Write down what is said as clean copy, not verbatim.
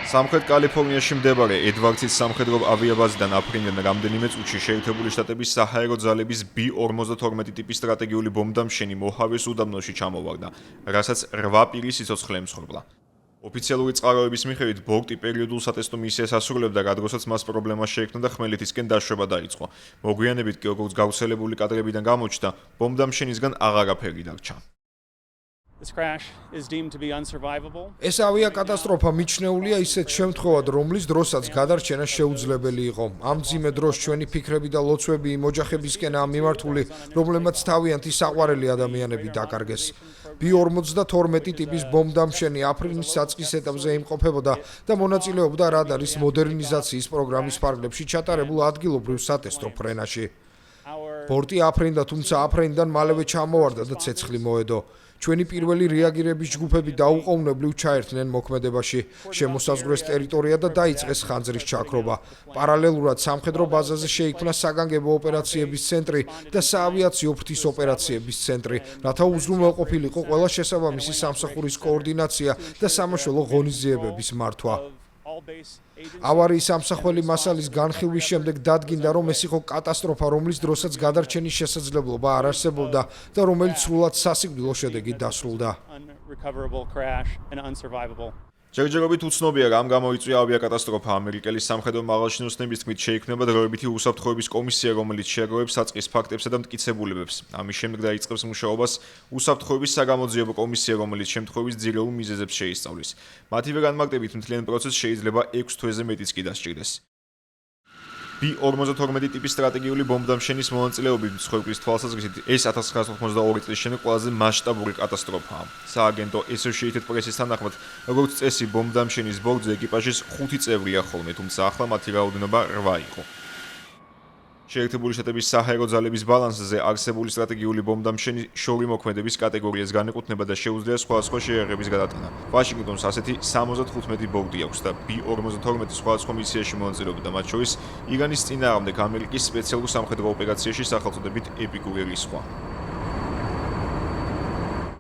სამხრეთ კალიფორნიაში მდებარე ედვარდსის სამხედრო ავიაბაზიდან აფრინიდან რამდენიმე წუთში შეერთებული შტატების საჰაერო ძალების B-52 ტიპის სტრატეგიული ბომბდამშენი მოჰავის უდაბნოში ჩამოვარდა, რასაც 8 პირი სიცოცხლე ემსხვერპლა. ოფიციალური წყაროების მიხედვით ბორტი პერიოდულ სატესტო მისიას ასრულებდა, რადგანაც მას პრობლემა შეექმნა და ხმელეთისკენ დაშრობა დაიწყო. მოგვიანებით კი, როგორც გავრცელებული კადრებიდან გამოჩნდა, ბომბდამშენისგან აღარაფერი დარჩა. ეს ავიაკატასტროფა მიჩნეულია ისეთ შემთხვევად, რომლის დროსაც გადარჩენა შეუძლებელი იყო. ამ მძიმე დროს ჩვენი ფიქრები და ლოცვები იმ ოჯახებისკენაა მიმართული, რომლებმაც თავიანთი საყვარელი ადამიანები დაკარგეს. B-52 ტიპის ბომბდამშენი აფრინის საწყის ეტაპზე იმყოფებოდა და მონაწილეობდა რადარის მოდერნიზაციის პროგრამის ფარგლებში ჩატარებულ ადგილობრივ სატესტო ფრენაში. ბორტი აფრინდა, თუმცა აფრენიდან მალევე ჩამოვარდა და ცეცხლი მოედო. ჩვენი პირველი რეაგირების ჯგუფები დაუყოვნებლივ ჩაერთნენ მოქმედებაში, შემოსაზღვრეს ტერიტორია და დაიწყეს ხანძრის ჩაქრობა. პარალელურად სამხედრო ბაზაზე შეიქმნა საგანგებო ოპერაციების ცენტრი და საავიაციო ფრთის ოპერაციების ცენტრი, რათა უზრუნველყოფილიყო ყველა შესაბამისი სამსახურის კოორდინაცია და სამაშველო ღონისძიებების მართვა. ავარიის ამსახველი მასალის განხილვის შემდეგ დადგინდა, რომ ეს იყო კატასტროფა, რომლის დროსაც გადარჩენის შესაძლებლობა არ არსებობდა და რომელიც სრულად სასიკვდილო შედეგით დასრულდა. ჯერჯერობით უცნობია, რამ გამოიწვია ავიაკატასტროფა. ამერიკელი სამხედრო მაღალჩინოსნების თქმით, შეიქმნება დროებითი უსაფრთხოების კომისია, რომელიც შეაგროვებს საწყის ფაქტებსა და მტკიცებულებებს. ამის შემდეგ დაიწყებს მუშაობას უსაფრთხოების საგამოძიებო კომისია, რომელიც შემთხვევის ძირეულ მიზეზებს შეისწავლის. მათივე განმარტებით, მთლიან პროცესს შეიძლება 6 თვეზე მეტიც კი დასჭირდეს. B-52 ტიპის სტრატეგიული ბომბდამშენის მონაწილეობით მსხვერპლის თვალსაზრისით ეს 1992 წლის შემდეგ ყველაზე მასშტაბური კატასტროფაა. სააგენტო Associated Press-ის თანახმად, როგორც წესი, ბომბდამშენის ბორტზე ეკიპაჟის 5 წევრია ხოლმე, თუმცა ახლა მათი რაოდენობა 8 იყო. შეერთებული შტატების საჰაერო ძალების ბალანსზე არსებული სტრატეგიული ბომბდამშენი შორი მოქმედების კატეგორიას განეკუთვნება და შეუძლია სხვადასხვა შეიარაღების გადატანა. ვაშინგტონს ასეთი 75 ბორტი აქვს და B-52 სხვადასხვა მისიაში მონაწილეობდა, მათ შორის ირანის წინააღმდეგ ამერიკის სპეციალურ სამხედრო ოპერაციაში სახელწოდებით ეპიკური რისხვა.